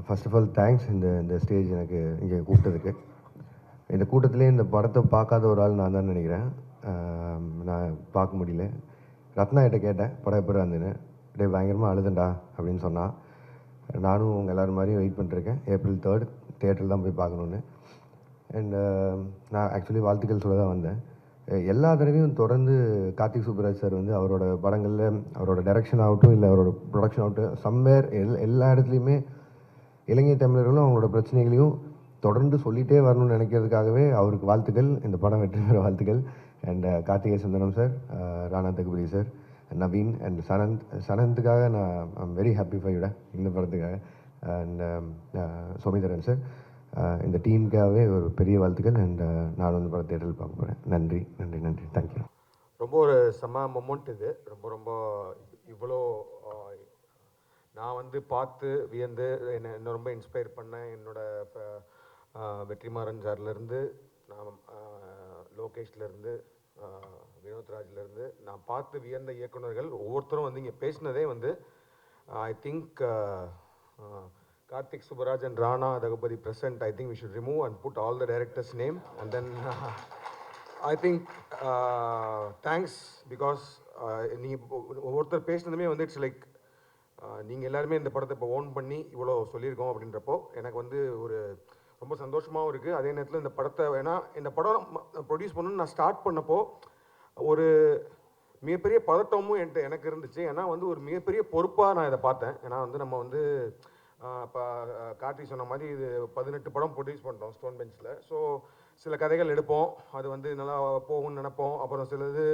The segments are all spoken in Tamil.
ஃபர்ஸ்ட் ஆஃப் ஆல் தேங்க்ஸ் இந்த ஸ்டேஜ் எனக்கு இங்கே கூப்பிட்டதுக்கு. இந்த கூட்டத்திலே இந்த படத்தை பார்க்காத ஒரு ஆள் நான் தான் நினைக்கிறேன். நான் பார்க்க முடியல. ரத்னா கிட்ட கேட்டேன் படம் எப்போ இருந்துன்னு. டே பயங்கரமாக அழுதண்டா அப்படின்னு சொன்னான். நானும் உங்கள் எல்லோரும் மாதிரியும் வெயிட் பண்ணிருக்கேன். April 3 தியேட்டரில் தான் போய் பார்க்கணுன்னு. அண்ட் நான் ஆக்சுவலி வாழ்த்துக்கள் சொல்ல தான் வந்தேன். எல்லா தடவையும் தொடர்ந்து கார்த்திக் சுப்புராஜ் சார் வந்து அவரோட படங்களில் அவரோட டைரக்ஷன் ஆகட்டும், இல்லை அவரோட ப்ரொடக்ஷன் ஆகட்டும், சம்வேர் எல்லா இடத்துலையுமே இலங்கை தமிழர்களும் அவங்களோட பிரச்சனைகளையும் தொடர்ந்து சொல்லிகிட்டே வரணும்னு நினைக்கிறதுக்காகவே அவருக்கு வாழ்த்துக்கள். இந்த படம் வெற்றி பெற வாழ்த்துக்கள். And Karthigai Sundaram sir, Rana Daggubati sir, Naveen and சனந்துக்காக நான் ஐம் வெரி ஹாப்பி ஃபைட இந்த படத்துக்காக. அண்ட் சோமிதரன் சார், இந்த டீமுக்காகவே ஒரு பெரிய வாழ்த்துக்கள். அண்ட் நான் வந்து படம் தேட்டரில் பார்க்க போகிறேன். நன்றி நன்றி நன்றி, தேங்க்யூ. ரொம்ப ஒரு செம்ம மொமெண்ட் இது. ரொம்ப ரொம்ப இவ்வளோ நான் வந்து பார்த்து வியந்து என்ன ரொம்ப இன்ஸ்பயர் பண்ணேன். என்னோட வெற்றிமாறன் சார்லேருந்து, நான் லோகேஷ்லேருந்து, வினோத்ராஜ்லேருந்து நான் பார்த்து வியந்த இயக்குநர்கள் ஒவ்வொருத்தரும் வந்து இங்கே பேசினதே வந்து I think Karthik Subbaraj and Rana Daggubadi present. I think we should remove and put all the directors' name, and then I think thanks, because நீ ஒவ்வொருத்தர் பேசினதுமே வந்து இட்ஸ் லைக் நீங்கள் எல்லாருமே இந்த படத்தை இப்போ ஓன் பண்ணி இவ்வளோ சொல்லியிருக்கோம் அப்படின்றப்போ எனக்கு வந்து ஒரு ரொம்ப சந்தோஷமாகவும் இருக்குது. அதே நேரத்தில் இந்த படத்தை இந்த படம் ப்ரொடியூஸ் பண்ணணும்னு நான் ஸ்டார்ட் பண்ணப்போ ஒரு மிகப்பெரிய பதட்டமும் எனக்கு இருந்துச்சு. ஏன்னா வந்து ஒரு மிகப்பெரிய பொறுப்பாக நான் இதை பார்த்தேன். ஏன்னா வந்து நம்ம வந்து இப்போ கார்த்திக் சொன்ன மாதிரி இது 18 படம் ப்ரொடியூஸ் பண்ணுறோம் ஸ்டோன் பெஞ்சில். ஸோ சில கதைகள் எடுப்போம், அது வந்து நல்லா போகும்னு நினைப்போம். அப்புறம் சிலது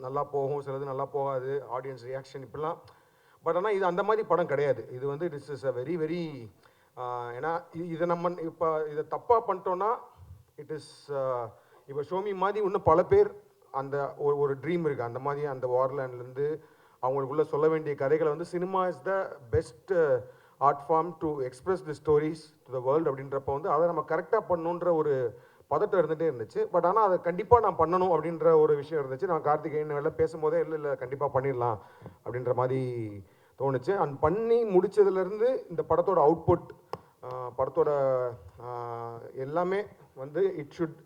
நல்லா போகும், சிலது நல்லா போகாது, ஆடியன்ஸ் ரியாக்ஷன் இப்படிலாம். பட் ஆனால் இது அந்த மாதிரி படம் கிடையாது. இது வந்து it's is a very very ஏன்னா இதை நம்ம இப்போ இதை தப்பாக பண்ணிட்டோன்னா இட் இஸ் இப்போ ஷோமி மாதிரி இன்னும் பல பேர் அந்த ஒரு ட்ரீம் இருக்குது. அந்த மாதிரி அந்த வார்லேண்ட்லேருந்து அவங்களுக்குள்ளே சொல்ல வேண்டிய கதைகளை வந்து cinema is the best art form to express the stories to the world அப்படின்றப்ப வந்து அதை நம்ம கரெக்டாக பண்ணணுன்ற ஒரு பதட்டம் இருந்துகிட்டே இருந்துச்சு. பட் ஆனால் அதை கண்டிப்பாக நான் பண்ணணும் அப்படின்ற ஒரு விஷயம் இருந்துச்சு. நான் கார்த்திகேயன் வெளில பேசும்போதே இல்லை கண்டிப்பாக பண்ணிடலாம் அப்படின்ற மாதிரி தோணுச்சு. அண்ட் பண்ணி முடித்ததுலேருந்து இந்த படத்தோட அவுட்புட், படத்தோட எல்லாமே வந்து இட் ஷுட்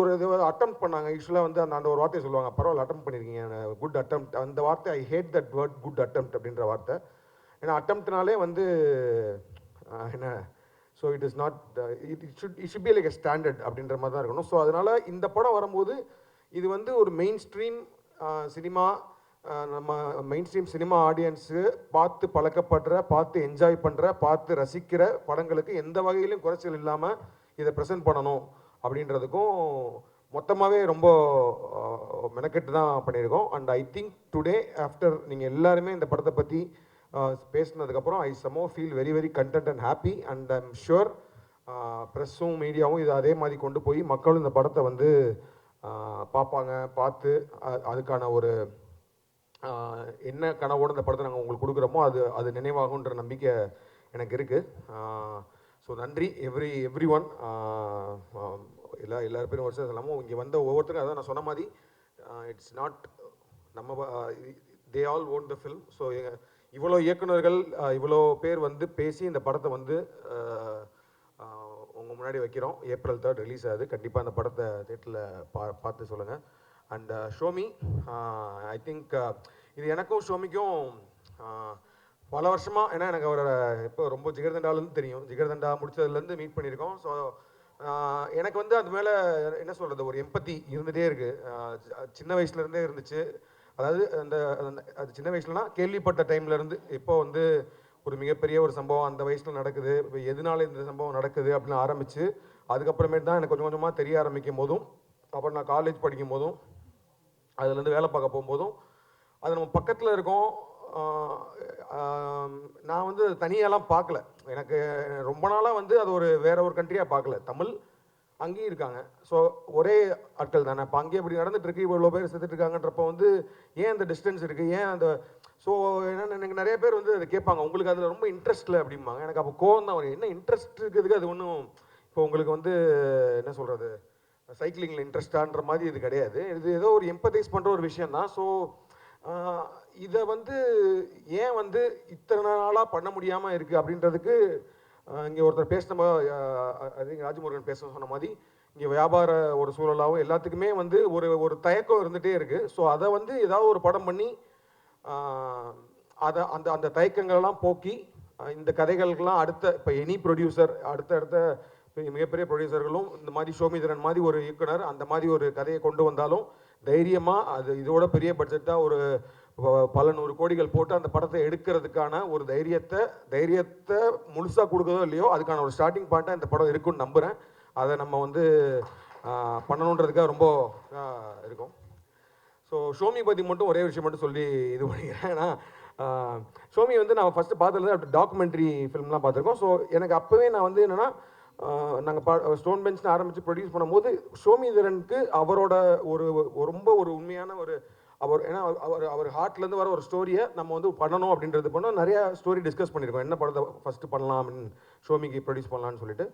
ஒரு அட்டம் பண்ணாங்க. யூஸ்வலாக வந்து அந்த ஒரு வார்த்தையை சொல்லுவாங்க, பரவாயில்ல அட்டம் பண்ணியிருக்கீங்க, குட் அட்டம். அந்த வார்த்தை I hate that word good attempt அப்படின்ற வார்த்தை. ஏன்னா அட்டம்ப்ட்னாலே வந்து என்ன, so it is not it should be like a standard அப்படின்ற மாதிரி தான் இருக்கணும். ஸோ அதனால் இந்த படம் வரும்போது இது வந்து ஒரு மெயின் ஸ்ட்ரீம் சினிமா, நம்ம மெயின் ஸ்ட்ரீம் சினிமா ஆடியன்ஸு பார்த்து பழக்கப்படுற, பார்த்து என்ஜாய் பண்ணுற, பார்த்து ரசிக்கிற படங்களுக்கு எந்த வகையிலும் குறைச்சல் இல்லாமல் இதை ப்ரெசென்ட் பண்ணணும் அப்படின்றதுக்கும் மொத்தமாகவே ரொம்ப மெனக்கெட்டு தான் பண்ணியிருக்கோம். And I think today after நீங்கள் எல்லாருமே இந்த படத்தை பற்றி பேசினதுக்கப்புறம் I somehow feel very very content and happy. And I'm sure ப்ரெஸ்ஸும் மீடியாவும் இதை அதே மாதிரி கொண்டு போய் மக்களும் இந்த படத்தை வந்து பார்ப்பாங்க. பார்த்து அதுக்கான ஒரு என்ன கனவோடு இந்த படத்தை நாங்கள் உங்களுக்கு கொடுக்குறோமோ அது நினைவாகுன்ற நம்பிக்கை எனக்கு இருக்குது. ஸோ நன்றி எவ்ரி ஒன். எல்லா பேரும் வருஷம் சொல்லாமல் இங்கே வந்த ஒவ்வொருத்தரும் அதான் நான் சொன்ன மாதிரி இட்ஸ் நாட் நம்ம they all own the film. So இவ்வளோ இயக்குநர்கள் இவ்வளோ பேர் வந்து பேசி இந்த படத்தை வந்து உங்கள் முன்னாடி வைக்கிறோம். April 3 ரிலீஸ் ஆகுது. கண்டிப்பாக அந்த படத்தை தேட்டரில் பார்த்து சொல்லுங்கள். அண்ட் ஷோமி, ஐ திங்க் இது எனக்கும் ஷோமிக்கும் பல வருஷமாக, ஏன்னா எனக்கு அவரோட இப்போ ரொம்ப ஜிகர்தண்டாலேருந்து தெரியும். ஜிகர்தண்டா முடிச்சதுலேருந்து மீட் பண்ணியிருக்கோம். ஸோ எனக்கு வந்து அது மேலே என்ன சொல்கிறது, ஒரு எம்பத்தி இருந்துகிட்டே இருக்குது. சின்ன வயசுலேருந்தே இருந்துச்சு. அதாவது அது சின்ன வயசுலனா கேள்விப்பட்ட டைம்லேருந்து இப்போ வந்து ஒரு மிகப்பெரிய ஒரு சம்பவம் அந்த வயசில் நடக்குது, இப்போ எதனால இந்த சம்பவம் நடக்குது அப்படின்னு ஆரம்பித்து அதுக்கப்புறமேட்டு தான் எனக்கு கொஞ்சம் கொஞ்சமாக தெரிய ஆரம்பிக்கும் போதும், அப்புறம் நான் காலேஜ் படிக்கும் போதும், அதுலேருந்து வேலை பார்க்க போகும்போதும் அது நம்ம பக்கத்தில் இருக்கோம். நான் வந்து தனியாலாம் பார்க்கல. எனக்கு ரொம்ப நாளாக வந்து அது வேற ஒரு கண்ட்ரியாக பார்க்கல. தமிழ் அங்கேயும் இருக்காங்க. ஸோ ஒரே ஆட்கள் தானே. இப்போ அங்கேயே இப்படி நடந்துட்டுருக்கு, இவ்வளோ பேர் செத்துட்ருக்காங்கன்றப்போ வந்து ஏன் அந்த டிஸ்டன்ஸ் இருக்குது, ஏன் அந்த ஸோ என்னென்ன எனக்கு நிறைய பேர் வந்து அதை கேட்பாங்க, உங்களுக்கு அதில் ரொம்ப இன்ட்ரெஸ்ட் இல்லை அப்படிம்பாங்க. எனக்கு அப்போ கோவம் தான் வரும். என்ன இன்ட்ரெஸ்ட் இருக்குதுக்கு, அது ஒன்றும் இப்போ உங்களுக்கு வந்து என்ன சொல்கிறது, சைக்கிளிங்கில் இன்ட்ரெஸ்டான்ற மாதிரி இது கிடையாது. இது ஏதோ ஒரு எம்பத்தைஸ் பண்ணுற ஒரு விஷயம் தான். ஸோ இதை வந்து ஏன் வந்து இத்தனை நாளாக பண்ண முடியாமல் இருக்குது அப்படின்றதுக்கு இங்கே ஒருத்தர் பேசின ராஜமுருகன் பேச சொன்ன மாதிரி இங்கே வியாபார ஒரு சூழலாகவும் எல்லாத்துக்குமே வந்து ஒரு ஒரு தயக்கம் இருந்துகிட்டே இருக்குது. ஸோ அதை வந்து ஏதாவது ஒரு படம் பண்ணி அதை அந்த அந்த தயக்கங்கள்லாம் போக்கி இந்த கதைகளுக்கெல்லாம் அடுத்த இப்போ எனி ப்ரொடியூசர் அடுத்த மிகப்பெரிய ப்ரொடியூசர்களும் இந்த மாதிரி சோமிதரன் மாதிரி ஒரு இயக்குனர் அந்த மாதிரி ஒரு கதையை கொண்டு வந்தாலும் தைரியமாக அது இதோட பெரிய பட்ஜெட்டாக ஒரு பல நூறு கோடிகள் போட்டு அந்த படத்தை எடுக்கிறதுக்கான ஒரு தைரியத்தை முழுசாக கொடுக்குதோ இல்லையோ அதுக்கான ஒரு ஸ்டார்டிங் பாயிண்ட்டாக இந்த படம் இருக்குன்னு நம்புகிறேன். அதை நம்ம வந்து பண்ணணுன்றதுக்காக ரொம்ப இருக்கும். ஸோ ஷோமி பற்றி மட்டும் ஒரே விஷயம் மட்டும் சொல்லி இது பண்ணிக்கிறேன். ஏன்னா ஷோமி வந்து நான் ஃபஸ்ட்டு பார்த்ததுல டாக்குமெண்ட்ரி ஃபிலிம்லாம் பார்த்துருக்கோம். ஸோ எனக்கு அப்போவே நான் வந்து என்னென்னா நாங்கள் ஸ்டோன் பெஞ்ச்னு ஆரம்பித்து ப்ரொடியூஸ் பண்ணும்போது சோமிதரனுக்கு அவரோட ரொம்ப ஒரு உண்மையான ஏன்னா அவர் ஹார்ட்லேருந்து வர ஒரு ஸ்டோரியை நம்ம வந்து பண்ணணும் அப்படின்றது பண்ணோம். நிறையா ஸ்டோரி டிஸ்கஸ் பண்ணியிருக்கோம், என்ன படத்தை ஃபஸ்ட்டு பண்ணலாம் அப்படின்னு ஷோமிக்கு ப்ரொடியூஸ் பண்ணலான்னு சொல்லிட்டு.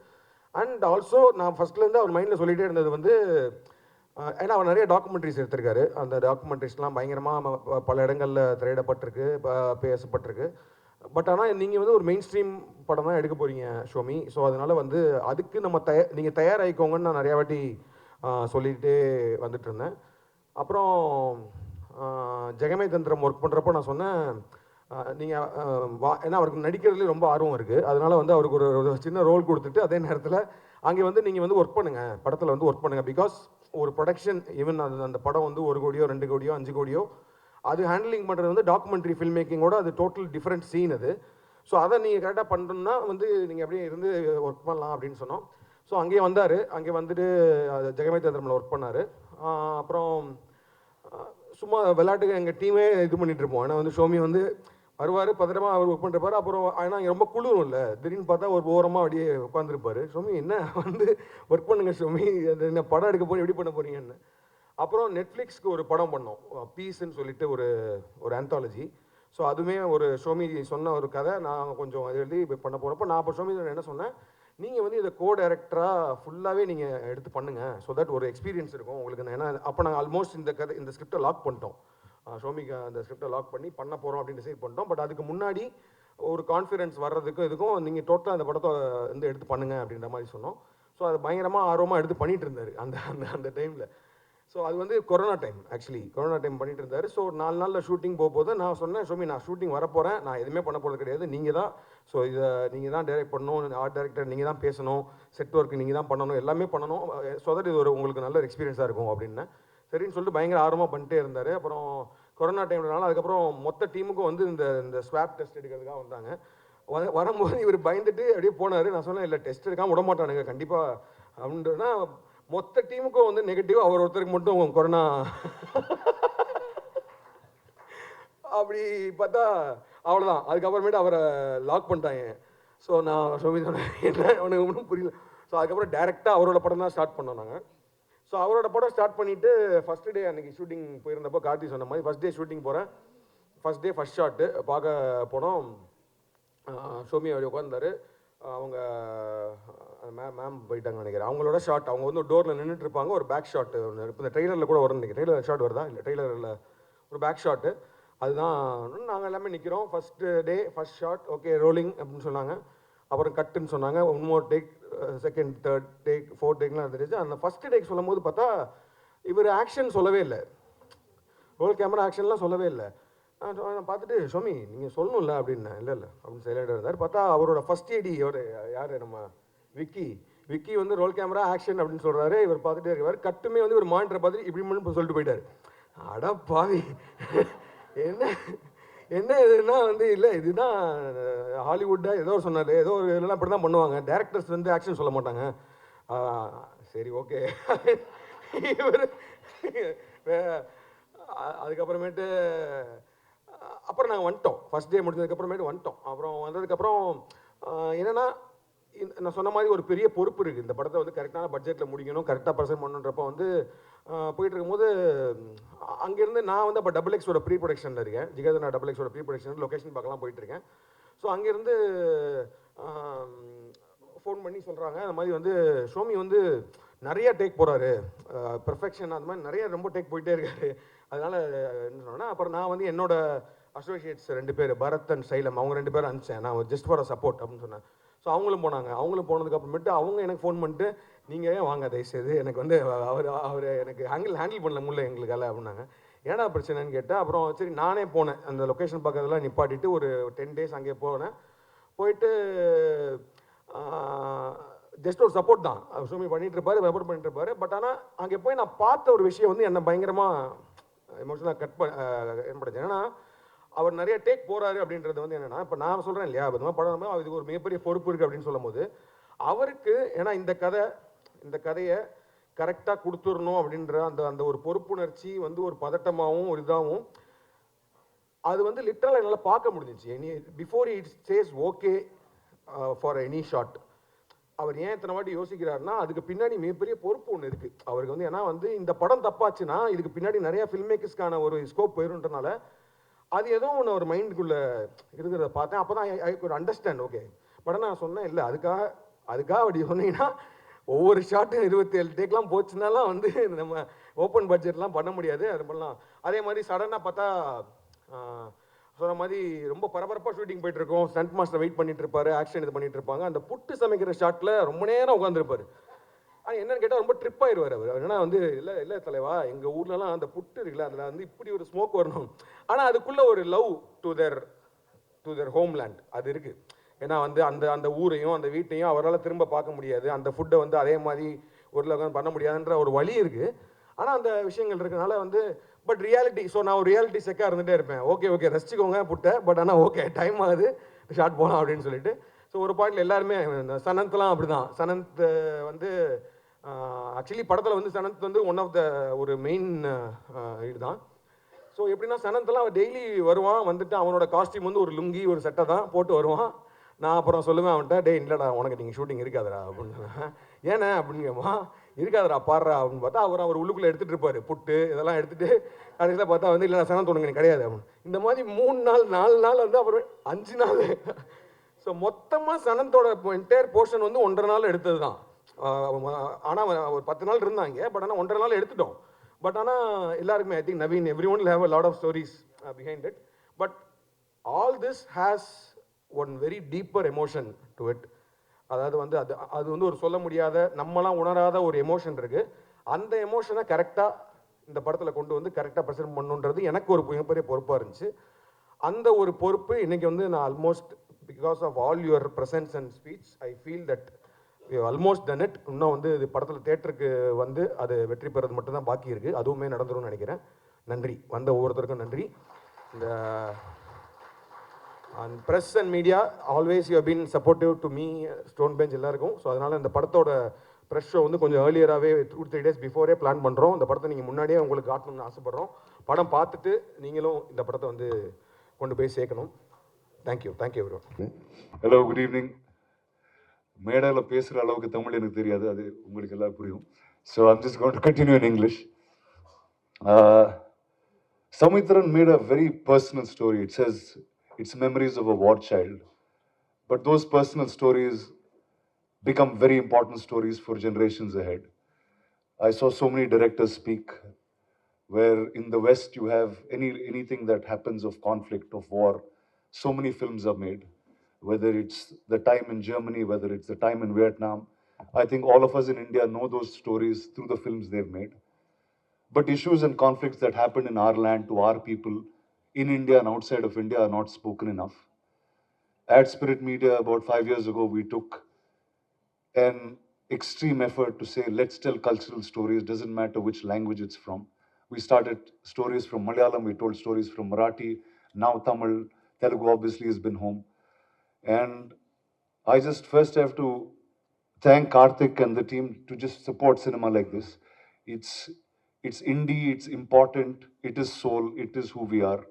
அண்ட் ஆல்சோ நான் ஃபஸ்ட்லேருந்து அவர் மைண்டில் சொல்லிகிட்டே இருந்தது வந்து ஏன்னா அவர் நிறைய டாக்குமெண்ட்ரிஸ் எடுத்திருக்காரு. அந்த டாக்குமெண்ட்ரிஸ்லாம் பயங்கரமாக பல இடங்களில் திரையிடப்பட்டிருக்கு, பேசப்பட்டிருக்கு. பட் ஆனால் நீங்கள் வந்து ஒரு மெயின் ஸ்ட்ரீம் படம் தான் எடுக்க போகிறீங்க ஷோமி. ஸோ அதனால் வந்து அதுக்கு நம்ம நீங்கள் தயாராகிக்கோங்கன்னு நான் நிறையா வாட்டி சொல்லிகிட்டே வந்துட்டு இருந்தேன். அப்புறம் ஜெகமே தந்திரம் ஒர்க் பண்ணுறப்போ நான் சொன்னேன், நீங்கள் ஏன்னா அவருக்கு நடிக்கிறதுலேயே ரொம்ப ஆர்வம் இருக்குது. அதனால் வந்து அவருக்கு ஒரு சின்ன ரோல் கொடுத்துட்டு அதே நேரத்தில் அங்கே வந்து நீங்கள் வந்து ஒர்க் பண்ணுங்கள், படத்தில் வந்து ஒர்க் பண்ணுங்கள். பிகாஸ் ஒரு ப்ரொடக்ஷன் ஈவன் அந்த படம் வந்து 1 கோடியோ 2 கோடியோ 5 கோடியோ அது ஹேண்ட்லிங் பண்ணுறது வந்து டாக்குமெண்ட்ரி ஃபில்ம் மேக்கிங்கோட அது டோட்டல் டிஃப்ரெண்ட் சீன் அது. ஸோ அதை நீங்கள் கரெக்டாக பண்ணுறோன்னா வந்து நீங்கள் அப்படியே இருந்து ஒர்க் பண்ணலாம் அப்படின்னு சொன்னோம். ஸோ அங்கேயே வந்தார். அங்கே வந்துட்டு ஜெகமே தந்திரமில் ஒர்க் பண்ணார். அப்புறம் சும்மா விளையாட்டுக்கு எங்கள் டீமே இது பண்ணிகிட்டு இருப்போம். ஏன்னா வந்து ஷோமி வந்து வருவார், பத்திரமா அவர் ஒர்க் பண்ணிருப்பார். அப்புறம் ஏன்னா இங்கே ரொம்ப குளிரும் இல்லை, திடீர்னு பார்த்தா ஒரு ஓரமாக அப்படியே உட்காந்துருப்பார். ஷோமி என்ன வந்து ஒர்க் பண்ணுங்கள் ஷோமி, அது என்ன படம் எடுக்க போய் எப்படி பண்ண போகிறீங்கன்னு. அப்புறம் நெட்ஃப்ளிக்ஸ்க்கு ஒரு படம் பண்ணோம், பீஸ்ன்னு சொல்லிட்டு ஒரு ஆந்தாலஜி. ஸோ அதுவுமே ஒரு ஷோமி சொன்ன ஒரு கதை, நான் கொஞ்சம் அது எழுதி பண்ண போகிறப்போ நான் அப்போ ஷோமி என்ன சொன்னேன், நீங்கள் வந்து இதை டைரக்டராக ஃபுல்லாகவே நீங்கள் எடுத்து பண்ணுங்கள். ஸோ தட் ஒரு எக்ஸ்பீரியன்ஸ் இருக்கும் உங்களுக்கு. ஏன்னா அப்போ நாங்கள் ஆல்மோஸ்ட் இந்த ஸ்கிரிப்டை லாக் பண்ணிட்டோம். ஷோமிக்கு அந்த ஸ்கிரிப்டை லாக் பண்ணி பண்ண போகிறோம் அப்படின்னு டிசைட் பண்ணிட்டோம். பட் அதுக்கு முன்னாடி ஒரு கான்ஃபிடன்ஸ் வர்றதுக்கும் இதுக்கும் நீங்கள் டோட்டலாக அந்த படத்தை வந்து எடுத்து பண்ணுங்க அப்படின்ற மாதிரி சொன்னோம். ஸோ அது பயங்கரமாக ஆர்வமாக எடுத்து பண்ணிகிட்டு இருந்தார் அந்த டைமில். ஸோ அது வந்து corona time, actually corona time பண்ணிட்டு இருந்தார். ஸோ 4 நாளில் ஷூட்டிங் போகும்போது நான் சொன்னேன், ஷோமி நான் ஷூட்டிங் வரப்போகிறேன், நான் எதுவுமே பண்ண போகிறது கிடையாது, நீங்கள் தான். ஸோ இதை நீங்கள் தான் டைரக்ட் பண்ணணும், ஆர்ட் டைரக்டர் நீங்கள் தான் பேசணும், செட் ஒர்க் நீங்கள் தான் பண்ணணும், எல்லாமே பண்ணணும். ஸோ தட் இது உங்களுக்கு நல்ல எக்ஸ்பீரியன்ஸாக இருக்கும் அப்படின்னு சரின்னு சொல்லிட்டு பயங்கர ஆர்வமாக பண்ணிட்டே இருந்தார். அப்புறம் கொரோனா டைம்னால அதுக்கப்புறம் மொத்த டீமுக்கும் வந்து இந்த ஸ்வாப் டெஸ்ட் எடுக்கிறதுக்காக வந்தாங்க. வரும்போது இவர் பயந்துட்டு அப்படியே போனார். நான் சொன்னேன், இல்லை டெஸ்ட் எடுக்காமல் விட மாட்டானுங்க கண்டிப்பாக அப்படின்றதுனா மொத்த டீமுக்கும் வந்து நெகட்டிவ், அவர் ஒருத்தருக்கு மட்டும் கொரோனா. அப்படி பார்த்தா அவ்வளோதான். அதுக்கப்புறமேட்டு அவரை லாக் பண்ணிட்டாங்க. ஸோ நான் ஷோமி சொன்னேன், என்ன அவனுக்கு ஒன்றும் புரியல. ஸோ அதுக்கப்புறம் டேரெக்டாக அவரோட படம் தான் ஸ்டார்ட் பண்ணோம் நாங்கள். ஸோ அவரோட படம் ஸ்டார்ட் பண்ணிவிட்டு ஃபஸ்ட்டு டே அன்றைக்கி ஷூட்டிங் போயிருந்தப்போ கார்த்தி சொன்ன மாதிரி ஃபஸ்ட் டே ஷூட்டிங் போகிறேன். ஃபஸ்ட் டே ஃபஸ்ட் ஷாட்டு பார்க்க போனோம். ஷோமி அப்படி உட்காந்தாரு. அவங்க மேம் போயிட்டாங்க நினைக்கிறேன். அவங்களோட ஷாட் அவங்க வந்து டோரில் நின்றுட்டு இருப்பாங்க. ஒரு பேக் ஷாட் ஒன்று இப்போ இந்த ட்ரெய்லரில் கூட வரும் நினைக்கிறேன். ட்ரெய்லர் ஷாட் வருதா இல்லை, ட்ரெய்லரில் ஒரு பேக் ஷாட்டு அதுதான். நாங்கள் எல்லாமே நிற்கிறோம். First day first shot okay rolling அப்படின்னு சொன்னாங்க. அப்புறம் கட்டுன்னு சொன்னாங்க. 1 more take, second, third take, 4th டேக்லாம் இருந்துச்சு. அந்த ஃபஸ்ட்டு டேக் சொல்லும் போது பார்த்தா இவர் ஆக்ஷன் சொல்லவே இல்லை, ரோல் கேமரா ஆக்ஷன்லாம் சொல்லவே இல்லை. நான் பார்த்துட்டு ஷோமி நீங்கள் சொல்லணும்ல அப்படின்னேன். இல்லை அப்படின்னு சைலண்டாக இருந்தார். பார்த்தா அவரோட ஃபஸ்ட் ஏடி யார் நம்ம விக்கி வந்து ரோல் கேமரா ஆக்ஷன் அப்படின்னு சொல்கிறாரு. இவர் பார்த்துட்டே இருக்கார். கட்டுமே வந்து ஒரு மானிட்டரை பார்த்துட்டு இப்படி மட்டும் சொல்லிட்டு போயிட்டார். அட பாவி, என்ன இதுன்னா வந்து இல்லை இதுதான் ஹாலிவுட்டாக ஏதோ சொன்னார், ஏதோ ஒரு இதெல்லாம் இப்படி தான் பண்ணுவாங்க, டேரக்டர்ஸ் வந்து ஆக்ஷன் சொல்ல மாட்டாங்க. சரி ஓகே. இவர் அதுக்கப்புறமேட்டு அப்புறம் நாங்கள் வந்துட்டோம். ஃபஸ்ட் டே முடிஞ்சதுக்கப்புறமேட்டு வந்துட்டோம். அப்புறம் வந்ததுக்கப்புறம் என்னென்னா நான் சொன்ன மாதிரி ஒரு பெரிய பொறுப்பு இருக்குது. இந்த படத்தை வந்து கரெக்டான பட்ஜெட்டில் முடிக்கணும், கரெக்டாக ப்ரெசென்ட் பண்ணணுன்றப்போ வந்து போயிட்டு இருக்கும்போது அங்கேருந்து நான் வந்து அப்போ XXXோட ப்ரீ ப்ரொடக்ஷனில் இருக்கேன். ஜிகர்தண்டா XXXோட ப்ரீ ப்ரொடக்ஷன் லொக்கேஷன் பார்க்கலாம் போயிட்டுருக்கேன். ஸோ அங்கேருந்து ஃபோன் பண்ணி சொல்கிறாங்க, அந்த மாதிரி வந்து ஷோமி வந்து நிறைய டேக் போகிறாரு, பெர்ஃபெக்ஷன் அந்த மாதிரி நிறைய ரொம்ப டேக் போயிட்டே இருக்காரு அதனால் என்ன சொன்னேன்னா, அப்புறம் நான் வந்து என்னோட அசோசியேட்ஸ் 2 பேர் பரத் அண்ட் சைலம் அவங்க 2 பேரும் அனுப்பிச்சேன். நான் ஜஸ்ட் ஃபார் சப்போர்ட் அப்படின்னு சொன்னேன். ஸோ அவங்களும் போனாங்க. அவங்களும் போனதுக்கு அப்புறமேட்டு அவங்க எனக்கு ஃபோன் பண்ணிட்டு, நீங்கள் ஏன் வாங்க தயவுசெய்து, எனக்கு வந்து அவர் எனக்கு ஹேண்டில் பண்ண முடியல எங்களுக்கால அப்படின்னாங்க. ஏன்னா பிரச்சனைன்னு கேட்டேன். அப்புறம் சரி நானே போனேன். அந்த லொக்கேஷன் பக்கத்தில் நிப்பாட்டிட்டு ஒரு 10 டேஸ் அங்கே போனேன். போயிட்டு ஜஸ்ட் ஒரு சப்போர்ட் தான். அவர் ஷூமி பண்ணிட்டு இருப்பாரு, சப்போர்ட் பண்ணிட்டு இருப்பாரு. பட் ஆனால் அங்கே போய் நான் பார்த்த ஒரு விஷயம் வந்து என்னை பயங்கரமாக எமோஷனலாக ஏற்படுச்சு. ஏன்னா அவர் நிறைய டேக் போறாரு அப்படின்றது வந்து என்னன்னா, இப்போ நான் சொல்கிறேன் இல்லையா, அது படம் இதுக்கு ஒரு மிகப்பெரிய பொறுப்பு இருக்குது அப்படின்னு சொல்லும் போது அவருக்கு, ஏன்னா இந்த கதையை கரெக்டாக கொடுத்துடணும் அப்படின்ற அந்த அந்த ஒரு பொறுப்புணர்ச்சி வந்து ஒரு பதட்டமாகவும் ஒரு இதாகவும் அது வந்து லிட்டரலாக என்னால் பார்க்க முடிஞ்சிச்சு. Before it says okay for any shot, அவர் ஏன் இத்தனை வாட்டி யோசிக்கிறாருன்னா அதுக்கு பின்னாடி மிகப்பெரிய பொறுப்பு ஒன்று இருக்குது அவருக்கு வந்து. ஏன்னா வந்து இந்த படம் தப்பாச்சுன்னா இதுக்கு பின்னாடி நிறையா ஃபில்ம் மேக்கர்ஸ்க்கான ஒரு ஸ்கோப் போயிருன்றனால அது ஏதோ ஒன்று ஒரு மைண்டுக்குள்ளே இருக்கிறத பார்த்தேன். அப்போ தான் I could understand. Okay, but நான் சொன்னேன் இல்லை, அதுக்காக அப்படி சொன்னீங்கன்னா ஒவ்வொரு ஷாட்டும் 27 டேக்லாம் போச்சுனாலாம் வந்து நம்ம ஓப்பன் பட்ஜெட்லாம் பண்ண முடியாது. அது பண்ணலாம். அதே மாதிரி சடனாக பார்த்தா சொன்ன மாதிரி ரொம்ப பரபரப்பாக ஷூட்டிங் போயிட்டு இருக்கோம். ஸ்டண்ட் மாஸ்டர் வெயிட் பண்ணிட்டு இருப்பாரு, ஆக்ஷன் இது பண்ணிட்டு இருப்பாங்க. அந்த புட்டு சமைக்கிற ஷாட்டில் ரொம்ப நேரம் உட்காந்துருப்பாரு. ஆனால் என்னன்னு கேட்டால் ரொம்ப ட்ரிப் ஆயிடுவார் அவர். ஏன்னா வந்து இல்லை தலைவா, எங்கள் ஊர்லலாம் அந்த புட்டு இருக்குல்ல, அதில் வந்து இப்படி ஒரு ஸ்மோக் வரணும். ஆனால் அதுக்குள்ளே ஒரு லவ் டு தேர் ஹோம்லேண்ட் அது இருக்குது. ஏன்னா வந்து அந்த அந்த ஊரையும் அந்த வீட்டையும் அவரால் திரும்ப பார்க்க முடியாது. அந்த ஃபுட்டை வந்து அதே மாதிரி ஊரில் உட்காந்து பண்ண முடியாதுன்ற ஒரு வழி இருக்குது. ஆனால் அந்த விஷயங்கள் இருக்கனால வந்து பட் ரியாலிட்டி, ஸோ நான் ஒரு ரியாலிட்டி செக்காக இருந்துகிட்டே இருப்பேன். ஓகே ரசிச்சுக்கோங்க புட்டை, பட் ஆனால் ஓகே டைம் ஆகுது, ஷார்ட் போகலாம் அப்படின்னு சொல்லிட்டு. ஸோ ஒரு பாயிண்டில் எல்லாருமே சனந்த்லாம் அப்படி தான். சனந்த் வந்து ஆக்சுவலி படத்தில் வந்து சனந்த் வந்து ஒன் ஆஃப் த ஒரு மெயின் இதுதான். ஸோ எப்படின்னா சனந்த்லாம் டெய்லி வருவான், வந்துட்டு அவனோட காஸ்டியூம் வந்து ஒரு லுங்கி ஒரு சட்டை தான் போட்டு வருவான். நான் அப்புறம் சொல்லுவேன் அவன்கிட்ட, டே இல்லைடா உனக்கு நீங்கள் ஷூட்டிங் இருக்காதரா அப்படின்னு. ஏன்னா அப்படின்னு கேட்பான். இருக்காதரா பாடுறா அப்படின்னு பார்த்தா அவர் உள்ளுக்குள்ளே எடுத்துகிட்டு இருப்பார் புட்டு இதெல்லாம் எடுத்துகிட்டு. கடைசியில் பார்த்தா வந்து இல்லை சனந்த் உனக்கு கிடையாது அப்படின்னு. இந்த மாதிரி 3 நாள் 4 நாள் வந்து அப்புறம் 5 நாள். ஸோ மொத்தமாக சனந்தோட என்டையர் போர்ஷன் வந்து 1.5 நாள் எடுத்தது தான். ஆனால் ஒரு 10 நாள் இருந்தாங்க. பட் ஆனால் 1.5 நாள் எடுத்துட்டோம். பட் ஆனால் எல்லாருக்குமே I think Naveen every one have a lot of stories behind it. But all this has one very deeper emotion to it. அதாவது வந்து அது வந்து ஒரு சொல்ல முடியாத, நம்மளாம் உணராத ஒரு எமோஷன் இருக்குது. அந்த எமோஷனை கரெக்டாக இந்த படத்தில் கொண்டு வந்து கரெக்டாக ப்ரெசென்ட் பண்ணுன்றது எனக்கு ஒரு மிகப்பெரிய பொறுப்பாக இருந்துச்சு. அந்த ஒரு பொறுப்பு இன்றைக்கி வந்து நான் almost because of all your presence and speech I feel that we almost done it. இன்னும் வந்து இது படத்தில் தேட்டருக்கு வந்து அது வெற்றி பெறது மட்டும்தான் பாக்கி இருக்குது. அதுவுமே நடந்துரும்னு நினைக்கிறேன். நன்றி, வந்த ஒவ்வொருத்தருக்கும் நன்றி. இந்த and press and media always you have been supportive to me, Stone Bench எல்லாருக்கும். ஸோ அதனால் இந்த படத்தோட ப்ரெஸ் ஷோ வந்து கொஞ்சம் ஏர்லியராகவே 2-3 டேஸ் பிஃபோரே பிளான் பண்ணுறோம். இந்த படத்தை நீங்கள் முன்னாடியே உங்களுக்கு காட்டணும்னு ஆசைப்பட்றோம். படம் பார்த்துட்டு நீங்களும் இந்த படத்தை வந்து கொண்டு போய் சேர்க்கணும். Thank you everyone. Hello, good evening. மேடையில் பேசுகிற அளவுக்கு தமிழ் எனக்கு தெரியாது, அது உங்களுக்கு எல்லாம் புரியும். So I'm just going to continue in English. Samitran made a very personal story. It says it's memories of a war child. But those personal stories become very important stories for generations ahead. I saw so many directors speak where in the West you have anything that happens of conflict, of war. So many films are made, whether it's the time in Germany, whether it's the time in Vietnam. I think all of us in India know those stories through the films they've made. But issues and conflicts that happen in our land to our people in India and outside of India are not spoken enough. At Spirit Media, about 5 years ago, we took an extreme effort to say, let's tell cultural stories, doesn't matter which language it's from. We started stories from Malayalam, we told stories from Marathi, now Tamil, Telugu obviously has been home. And I just first have to thank Karthik and the team to just support cinema like this. It's indie, it's important, it is soul, it is who we are.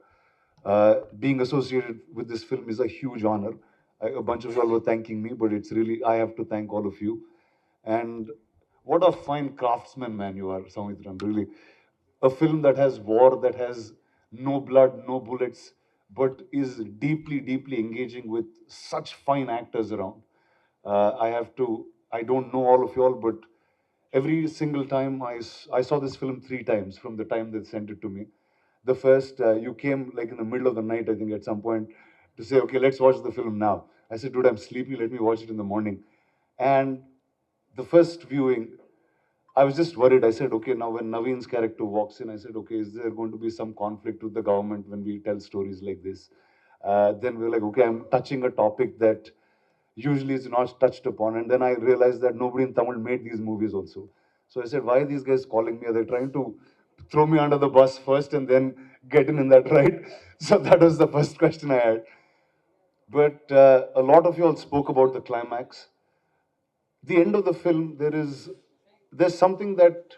Being associated with this film is a huge honor. A bunch of y'all were thanking me, but it's really, I have to thank all of you. And what a fine craftsman, man, you are, Samitran, really. A film that has war, that has no blood, no bullets, but is deeply, deeply engaging with such fine actors around. I don't know all of y'all, but every single time I saw this film 3 times from the time they sent it to me. the first, you came like in the middle of the night, I think, at some point to say, okay, let's watch the film now. I said, dude, I'm sleepy. Let me watch it in the morning. And the first viewing, I was just worried. I said, okay, now when Naveen's character walks in, I said, okay, is there going to be some conflict with the government when we tell stories like this? Then we're like, okay, I'm touching a topic that usually is not touched upon. And then I realized that nobody in Tamil made these movies also. So I said, why are these guys calling me? Are they trying to throw me under the bus first and then get in that ride? So that was the first question I had. But a lot of you all spoke about the climax. The end of the film, there's something that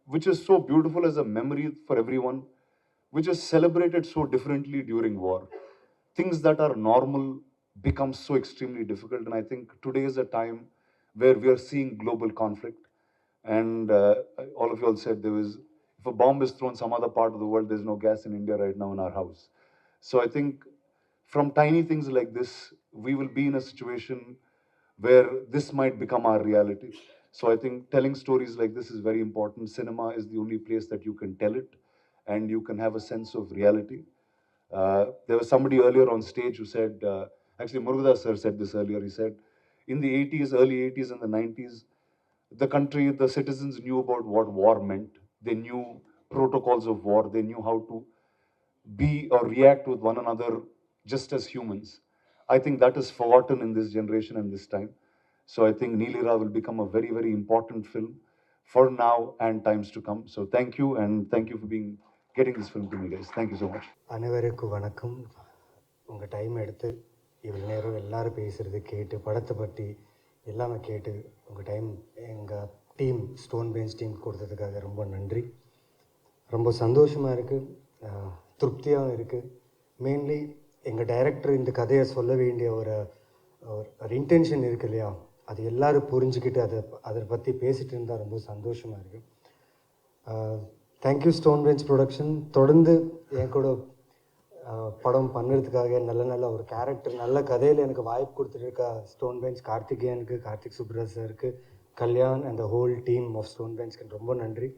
which is so beautiful as a memory for everyone, which is celebrated so differently during war. Things that are normal become so extremely difficult, and I think today is a time where we are seeing global conflict. And all of you all said there was, if a bomb is thrown some other part of the world, there's no gas in India right now in our house. So I think from tiny things like this, we will be in a situation where this might become our reality. So I think telling stories like this is very important. Cinema is the only place that you can tell it and you can have a sense of reality. There was somebody earlier on stage who said, actually Murugadas sir said this earlier, he said, in the 80s, early 80s and the 90s, the country, the citizens knew about what war meant. They knew protocols of war. They knew how to be or react with one another just as humans. I think that is forgotten in this generation and this time. So I think Neelira will become a very, very important film for now and times to come. So thank you, and thank you for getting this film to me, guys. Thank you so much. அனைவருக்கும் வணக்கம். உங்கள் டைம் எடுத்து இவ்வளோ நேரம் எல்லோரும் பேசுகிறது கேட்டு படத்தை பற்றி எல்லாமே கேட்டு உங்கள் டைம் எங்கள் டீம் ஸ்டோன் பெஞ்ச் டீம் கொடுத்ததுக்காக ரொம்ப நன்றி. ரொம்ப சந்தோஷமாக இருக்குது, திருப்தியாகவும் இருக்குது. மெயின்லி எங்கள் டைரக்டர் இந்த கதையை சொல்ல வேண்டிய ஒரு இன்டென்ஷன் இருக்குது இல்லையா, அது எல்லோரும் புரிஞ்சுக்கிட்டு அதை பற்றி பேசிகிட்டு இருந்தால் ரொம்ப சந்தோஷமாக இருக்குது. Thank you stone Bench production. தொடர்ந்து என் கூட படம் பண்ணுறதுக்காக நல்ல ஒரு கேரக்டர் நல்ல கதையில் எனக்கு வாய்ப்பு கொடுத்துருக்கா ஸ்டோன் பெஞ்ச் கார்த்திகேயனுக்கு, கார்த்திக் சுப்ராஜ் சாருக்கு, Kalyan and the whole team of Stone பெஞ்ச்க்கு ரொம்ப நன்றி.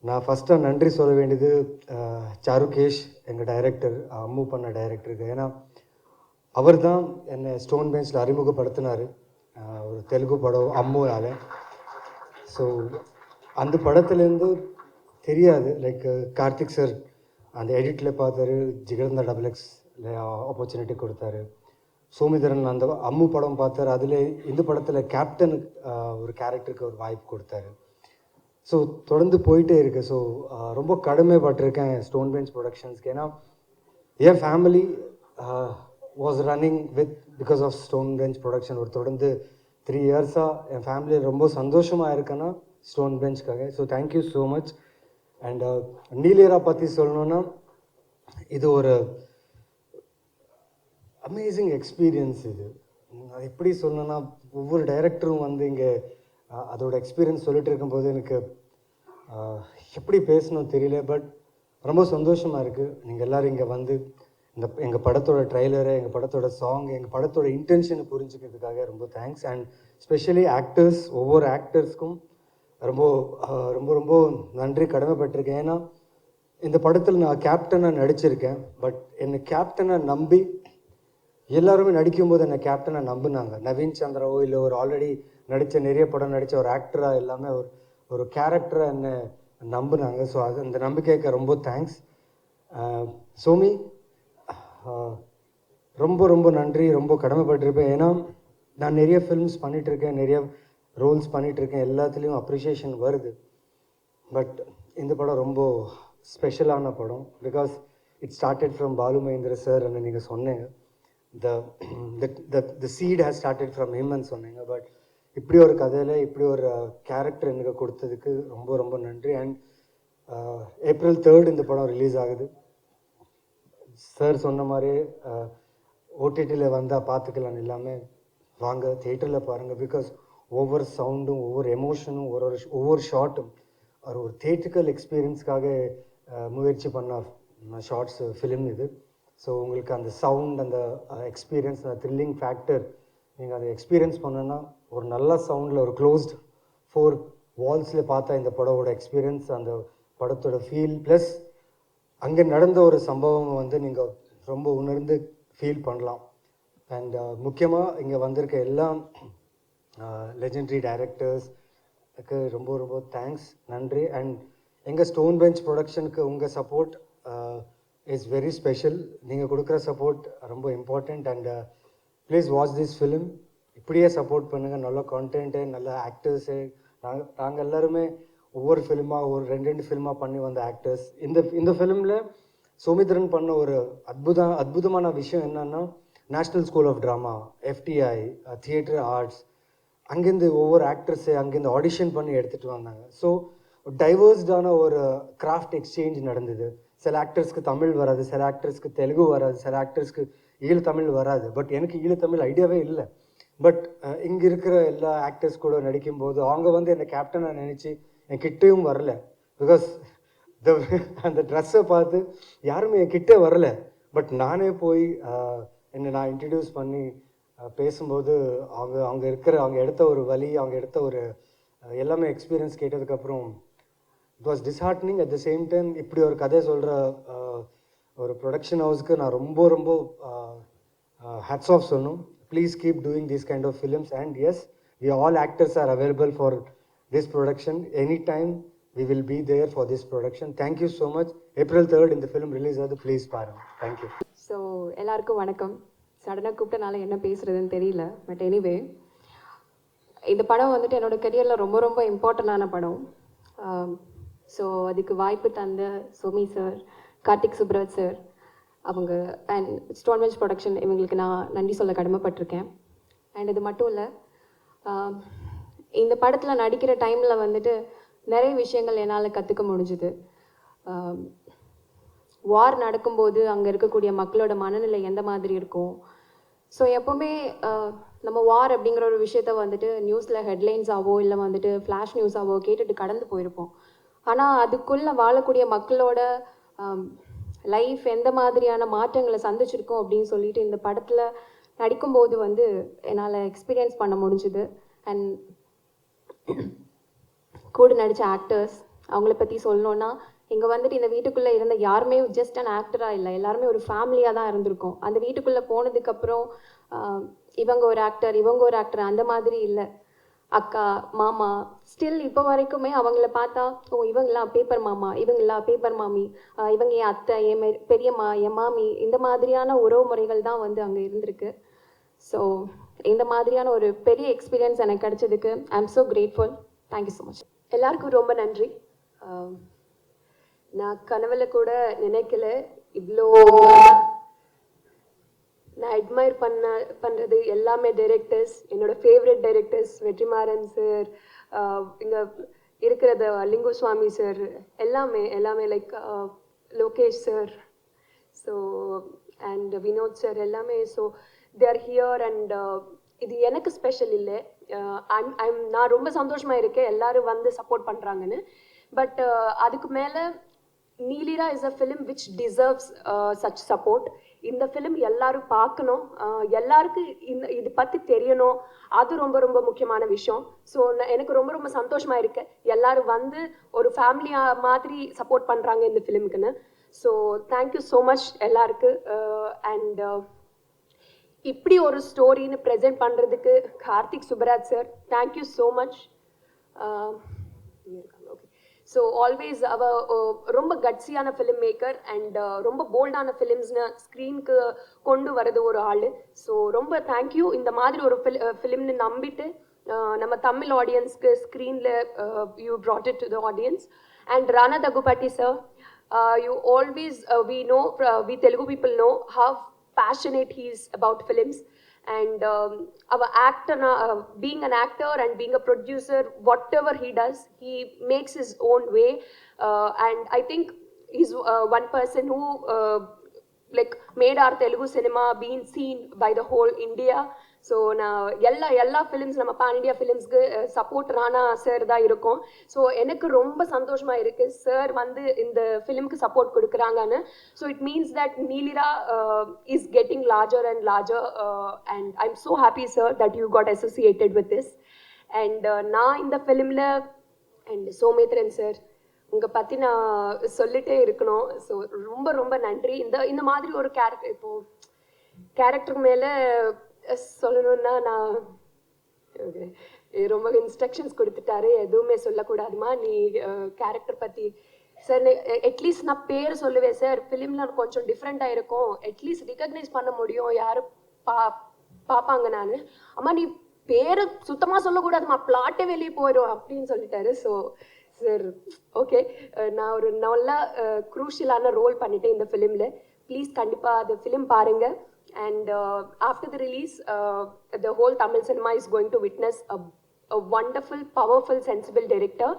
நான் ஃபஸ்ட்டாக நன்றி சொல்ல வேண்டியது சாருகேஷ், எங்கள் டைரக்டர், அம்மு பண்ண டைரக்டருக்கு. ஏன்னா அவர் தான் என்னை ஸ்டோன் பெஞ்சில் அறிமுகப்படுத்தினார் ஒரு தெலுங்கு படம் அம்முவால். ஸோ அந்த படத்துலேருந்து தெரியாது, லைக் கார்த்திக் சார் அந்த எடிட்டில் பார்த்தாரு, ஜிகர்ந்தா XXL ஆப்பர்ச்சுனிட்டி கொடுத்தாரு. சோமிதரன் அந்த அம்மு படம் பார்த்தார், அதில் இந்த படத்தில் கேப்டன் ஒரு கேரக்டருக்கு ஒரு வாய்ப்பு கொடுத்தாரு. ஸோ தொடர்ந்து போயிட்டே இருக்குது. ஸோ ரொம்ப கடமைப்பட்டிருக்கேன் ஸ்டோன் பெஞ்ச் ப்ரொடக்ஷன்ஸ்க்கு. ஏன்னா என் family was running because of Stone Bench production. ஒரு தொடர்ந்து 3 இயர்ஸாக என் ஃபேமிலியில் ரொம்ப சந்தோஷமாக இருக்கேன்னா ஸ்டோன் பெஞ்ச்காக. So thank you so much. And நீலேரா பற்றி சொல்லணுன்னா, இது ஒரு அமேசிங் எக்ஸ்பீரியன்ஸ். இது எப்படி சொல்லணுன்னா, ஒவ்வொரு டைரக்டரும் வந்து இங்கே அதோட எக்ஸ்பீரியன்ஸ் சொல்லிட்டு இருக்கும்போது எனக்கு எப்படி பேசணும் தெரியல. பட் ரொம்ப சந்தோஷமாக இருக்குது நீங்கள் எல்லோரும் இங்கே வந்து எங்கள் படத்தோட ட்ரைலரை, எங்கள் படத்தோட சாங், எங்கள் படத்தோட இன்டென்ஷனை புரிஞ்சுக்கிறதுக்காக ரொம்ப தேங்க்ஸ். அண்ட் ஸ்பெஷலி ஆக்டர்ஸ், ஒவ்வொரு ஆக்டர்ஸ்க்கும் ரொம்ப ரொம்ப ரொம்ப நன்றி கடமைப்பட்டிருக்கேன். ஏன்னா இந்த படத்தில் நான் கேப்டனாக நடிச்சிருக்கேன். பட் என்னை கேப்டனை நம்பி எல்லாருமே நடிக்கும்போது என்னை கேப்டனை நம்பினாங்க. நவீன் சந்திராவோ இல்லை ஒரு ஆல்ரெடி நிறைய படம் நடித்த ஒரு ஆக்டராக எல்லாமே ஒரு கேரக்டரை என்னை நம்பினாங்க. ஸோ அது அந்த நம்பிக்கைக்கு ரொம்ப தேங்க்ஸ். சோமி, ரொம்ப ரொம்ப நன்றி, ரொம்ப கடமைப்பட்டிருப்பேன். ஏன்னா நான் நிறைய ஃபில்ம்ஸ் பண்ணிகிட்ருக்கேன், நிறைய ரோல்ஸ் பண்ணிகிட்ருக்கேன், எல்லாத்துலேயும் அப்ரிஷியேஷன் வருது. பட் இந்த படம் ரொம்ப ஸ்பெஷலான படம். Because it started from Balu Mahendra sir and நீங்கள் சொன்னீங்க the seed has started from him ன்னு சொன்னீங்க. பட் இப்படி ஒரு கதையில் இப்படி ஒரு கேரக்டர் எனக்கு கொடுத்ததுக்கு ரொம்ப ரொம்ப நன்றி. அண்ட் April 3rd இந்த படம் ரிலீஸ் ஆகுது. சார் சொன்ன மாதிரி ஓடிடியில் வந்தால் பார்த்துக்கலாம், எல்லாமே வாங்க தியேட்டரில் பாருங்கள். பிகாஸ் ஒவ்வொரு சவுண்டும், ஒவ்வொரு எமோஷனும், ஒவ்வொரு ஷார்ட்டும் ஒரு தியேட்ரிக்கல் எக்ஸ்பீரியன்ஸ்க்காக முயற்சி பண்ண ஷார்ட்ஸ் ஃபிலிம் இது. ஸோ உங்களுக்கு அந்த சவுண்ட், அந்த எக்ஸ்பீரியன்ஸ், அந்த த்ரில்லிங் ஃபேக்டர் நீங்கள் அதை எக்ஸ்பீரியன்ஸ் பண்ணோன்னா ஒரு நல்ல சவுண்டில் ஒரு க்ளோஸ்ட் 4 வால்ஸில் பார்த்தா இந்த படத்தோட எக்ஸ்பீரியன்ஸ், அந்த படத்தோட ஃபீல் ப்ளஸ் அங்கே நடந்த ஒரு சம்பவம் வந்து நீங்கள் ரொம்ப உணர்ந்து ஃபீல் பண்ணலாம். அண்ட் முக்கியமாக இங்கே வந்திருக்க எல்லா லெஜெண்டரி டைரக்டர்ஸ்க்கு ரொம்ப ரொம்ப தேங்க்ஸ், நன்றி. அண்ட் எங்கள் ஸ்டோன் பெஞ்ச் ப்ரொடக்ஷனுக்கு உங்கள் சப்போர்ட் இஸ் வெரி ஸ்பெஷல். நீங்கள் கொடுக்குற சப்போர்ட் ரொம்ப important. And please watch this film. இப்படியே சப்போர்ட் பண்ணுங்கள். நல்ல கான்டென்ட்டு, நல்ல ஆக்டர்ஸு. நாங்கள் எல்லாருமே ஒவ்வொரு ஃபிலிமாக ஒரு 2 ஃபிலிமாக பண்ணி வந்த ஆக்டர்ஸ். இந்த ஃபிலிமில் சௌமித்ரன் பண்ண ஒரு அற்புதமான விஷயம் என்னன்னா, national school of drama, FTI, theatre arts, அங்கேருந்து ஒவ்வொரு ஆக்டர்ஸை அங்கேருந்து ஆடிஷன் பண்ணி எடுத்துகிட்டு வந்தாங்க. ஸோ டைவர்ஸ்டான ஒரு கிராஃப்ட் எக்ஸ்சேஞ்ச் நடந்தது. சில ஆக்டர்ஸ்க்கு தமிழ் வராது, சில ஆக்டர்ஸ்க்கு தெலுங்கு வராது, சில ஆக்டர்ஸ்க்கு ஈழத்தமிழ் வராது. பட் எனக்கு ஈழத்தமிழ் ஐடியாவே இல்லை. பட் இங்கே இருக்கிற எல்லா ஆக்டர்ஸ் கூட நடிக்கும்போது அவங்க வந்து என்னை கேப்டனாக நினச்சி என் கிட்டேயும் வரல. பிகாஸ் அந்த ட்ரெஸ்ஸை பார்த்து யாருமே என் கிட்டே வரல. பட் நானே போய் என்னை நான் இன்ட்ரடியூஸ் பண்ணி பேசும்போது அவங்க எடுத்த ஒரு வழி, அவங்க எடுத்த ஒரு எல்லாமே எக்ஸ்பீரியன்ஸ் கேட்டதுக்கப்புறம் it was disheartening. At the same time இப்படி ஒரு கதை சொல்கிற ஒரு ப்ரொடக்ஷன் ஹவுஸ்க்கு நான் ரொம்ப ரொம்ப ஹேட்ஸ் ஆஃப் சொல்லணும். Please keep doing these kind of films. And yes, we all actors are available for this production. Anytime we will be there for this production. Thank you so much. April 3rd in the film release ஆகுது. ப்ளீஸ் பாருங்க. Thank you. ஸோ எல்லாருக்கும் வணக்கம். சடனாக கூப்பிட்டனால என்ன பேசுகிறதுன்னு தெரியல. பட் எனிவே, இந்த படம் வந்துட்டு என்னோட கெரியரில் ரொம்ப ரொம்ப இம்பார்ட்டண்டான படம். ஸோ அதுக்கு வாய்ப்பு தந்த சோமி சார், கார்த்திக் சுப்ராஜ் சார், அவங்க அண்ட் ஸ்டோன் பெஞ்ச் ப்ரொடக்ஷன், இவங்களுக்கு நான் நன்றி சொல்ல கடமைப்பட்டிருக்கேன். அண்ட் இது மட்டும் இல்லை, இந்த படத்தில் நடிக்கிற டைமில் வந்துட்டு நிறைய விஷயங்கள் என்னால் கற்றுக்க முடிஞ்சுது. வார் நடக்கும்போது அங்கே இருக்கக்கூடிய மக்களோட மனநிலை எந்த மாதிரி இருக்கும். ஸோ எப்போவுமே நம்ம வார் அப்படிங்கிற ஒரு விஷயத்த வந்துட்டு நியூஸில் ஹெட்லைன்ஸாவோ இல்லை வந்துட்டு ஃப்ளாஷ் நியூஸாவோ கேட்டுட்டு கடந்து போயிருப்போம். ஆனால் அதுக்குள்ளே வாழக்கூடிய மக்களோட லைஃப் எந்த மாதிரியான மாற்றங்களை சந்திச்சிருக்கோம் அப்படின்னு சொல்லிட்டு இந்த படத்தில் நடிக்கும்போது வந்து என்னால் எக்ஸ்பீரியன்ஸ் பண்ண முடிஞ்சுது. அண்ட் கூட நடித்த ஆக்டர்ஸ், அவங்கள பற்றி சொல்லணுன்னா, இங்கே வந்துட்டு இந்த வீட்டுக்குள்ளே இருந்த யாருமே ஜஸ்ட் அன் ஆக்டராக இல்லை, எல்லாருமே ஒரு ஃபேமிலியாக தான் இருந்திருக்கோம். அந்த வீட்டுக்குள்ளே போனதுக்கப்புறம் இவங்க ஒரு ஆக்டர், இவங்க ஒரு ஆக்டர் அந்த மாதிரி இல்லை. அக்கா, மாமா, ஸ்டில் இப்போ வரைக்குமே அவங்கள பார்த்தா, ஓ இவங்களாம் பேப்பர் மாமா, இவங்களாம் பேப்பர் மாமி, இவங்க என் அத்தை, என் பெரியம்மா, என் மாமி, இந்த மாதிரியான உறவு முறைகள் தான் வந்து அங்கே இருந்திருக்கு. ஸோ இந்த மாதிரியான ஒரு பெரிய எக்ஸ்பீரியன்ஸ் எனக்கு கிடைச்சதுக்கு ஐ am so grateful. Thank you so much. எல்லாருக்கும் ரொம்ப நன்றி. நான் கனவுல கூட நினைக்கல இவ்வளோ நான் அட்மையர் பண்ணுறது எல்லாமே டைரக்டர்ஸ், என்னோடய ஃபேவரட் டைரக்டர்ஸ் வெற்றிமாறன் சார், இங்கே இருக்கிறது லிங்குசுவாமி சார், எல்லாமே like Lokesh sir, so and Vinoth sir, எல்லாமே. So they are here and இது எனக்கு ஸ்பெஷல் இல்லை. நான் ரொம்ப சந்தோஷமாக இருக்கேன் எல்லாரும் வந்து சப்போர்ட் பண்ணுறாங்கன்னு. பட் அதுக்கு மேலே Neelira is a film which deserves such support. இந்த ஃபிலிம் எல்லாரும் பார்க்கணும், எல்லாருக்கும் இது பற்றி தெரியணும். அது ரொம்ப ரொம்ப முக்கியமான விஷயம். ஸோ எனக்கு ரொம்ப ரொம்ப சந்தோஷமாக இருக்கு எல்லாரும் வந்து ஒரு ஃபேமிலியாக மாதிரி சப்போர்ட் பண்ணுறாங்க இந்த ஃபிலிமுக்குன்னு. ஸோ தேங்க்யூ ஸோ மச் எல்லாருக்கு. அண்ட் இப்படி ஒரு ஸ்டோரின்னு ப்ரெசென்ட் பண்ணுறதுக்கு Karthik Subbaraj sir, thank you so much. Okay, so always ரொம்ப கட்ஸியான ஃபிலிம் மேக்கர் அண்ட் ரொம்ப போல்டான ஃபிலிம்ஸ்னு ஸ்க்ரீனுக்கு கொண்டு வரது ஒரு ஆள். ஸோ ரொம்ப தேங்க்யூ. இந்த மாதிரி ஒரு ஃபிலிம்னு நம்பிட்டு நம்ம தமிழ் ஆடியன்ஸ்க்கு ஸ்க்ரீனில் you brought it to the audience. And Rana Daggubati sir, you always we Telugu people know how passionate he is about films. And our actor, being an actor and being a producer, whatever he does, he makes his own way. And I think he's one person who like made our Telugu cinema being seen by the whole India. So நான் எல்லா ஃபிலிம்ஸ் நம்ம பேன் இண்டியா ஃபிலிம்ஸ்க்கு சப்போர்ட் ராணா சார் தான் இருக்கும். ஸோ எனக்கு ரொம்ப சந்தோஷமாக இருக்குது சார் வந்து இந்த ஃபிலிம்க்கு சப்போர்ட் கொடுக்குறாங்கன்னு. So it means that Neelira is getting larger and larger. And I am so happy sir that you got associated with this. அண்ட் நான் இந்த ஃபிலிமில் அண்ட் சோமேத்ரன் சார் உங்க பத்தி நான் சொல்லிட்டே இருக்கணும். ஸோ ரொம்ப ரொம்ப நன்றி. இந்த மாதிரி ஒரு கேரக்டர் இப்போ கேரக்டர் மேல சொல்லணும்னா நான் ரொம்ப இன்ஸ்ட்ரக்ஷன்ஸ் கொடுத்துட்டாரு. எதுவுமே சொல்லக்கூடாதுமா, நீ கேரக்டர் பத்தி சார் அட்லீஸ்ட் நான் பேர் சொல்லுவேன் சார், ஃபிலிம்ல கொஞ்சம் டிஃப்ரெண்டாக இருக்கும், அட்லீஸ்ட் ரிகக்னைஸ் பண்ண முடியும், யாரும் பார்ப்பாங்க. நான் அம்மா நீ பேரை சுத்தமாக சொல்லக்கூடாதுமா, பிளாட்டே வெளியே போயிடும் அப்படின்னு சொல்லிட்டாரு. ஸோ சார் ஓகே, நான் ஒரு நல்ல க்ரூஷியலான ரோல் பண்ணிட்டேன் இந்த ஃபிலிமில். ப்ளீஸ் கண்டிப்பாக அந்த ஃபிலிம் பாருங்கள். And after the release, the whole Tamil cinema is going to witness a wonderful, powerful, sensible director.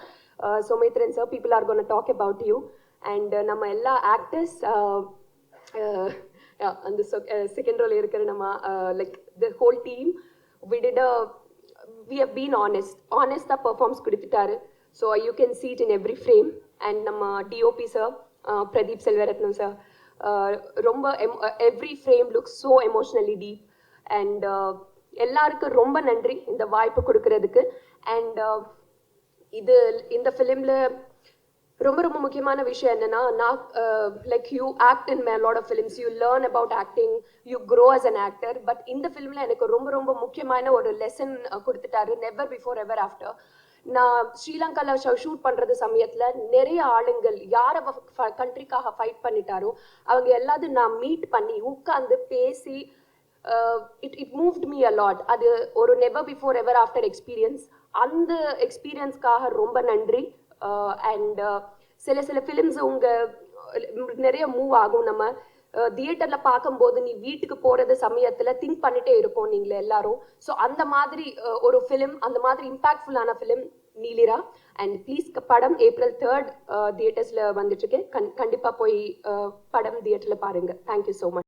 Soumitran sir, people are going to talk about you. And nama ella actors, and the second role irukra nama like the whole team, we have been honest the performs kudutitaru. So you can see it in every frame. And nama DOP sir, Pradeep Selvaratnam sir, ரொம்ப every frame looks so emotionally deep. And எல்லாருக்கும் ரொம்ப நன்றி இந்த வாய்ப்பு கொடுக்கறதுக்கு. அண்ட் இந்த ஃபிலிமில் ரொம்ப ரொம்ப முக்கியமான விஷயம் என்னன்னா, நான் like you act in my lot of films, you learn about acting, you grow as an actor. But இந்த ஃபிலிமில் எனக்கு ரொம்ப ரொம்ப முக்கியமான ஒரு லெசன் கொடுத்துட்டாரு, நெவர் பிஃபோர் எவர் ஆஃப்டர். நான் ஸ்ரீலங்காவில் ஷூட் பண்ணுறது சமயத்தில் நிறைய ஆளுங்கள் யாரை கண்ட்ரிக்காக ஃபைட் பண்ணிட்டாரோ அவங்க எல்லாத்தையும் நான் மீட் பண்ணி உட்காந்து பேசி it moved me a lot. அது ஒரு நெவர் பிஃபோர் எவர் ஆஃப்டர் எக்ஸ்பீரியன்ஸ். அந்த எக்ஸ்பீரியன்ஸ்க்காக ரொம்ப நன்றி. அண்ட் சில ஃபிலிம்ஸ் நிறைய மூவ் ஆகும். நம்ம தியேட்டரில் பார்க்கும்போது நீ வீட்டுக்கு போகிறது சமயத்தில் திங்க் பண்ணிட்டே இருக்கோம் நீங்கள் எல்லாரும். ஸோ அந்த மாதிரி ஒரு ஃபிலிம், அந்த மாதிரி இம்பாக்ட்ஃபுல்லான ஃபிலிம் நீலிரா. அண்ட் ப்ளீஸ் படம் April 3rd தியேட்டர்ஸில் வந்துட்டுருக்கு. கண்டிப்பாக போய் படம் தியேட்டரில் பாருங்கள். Thank you so much.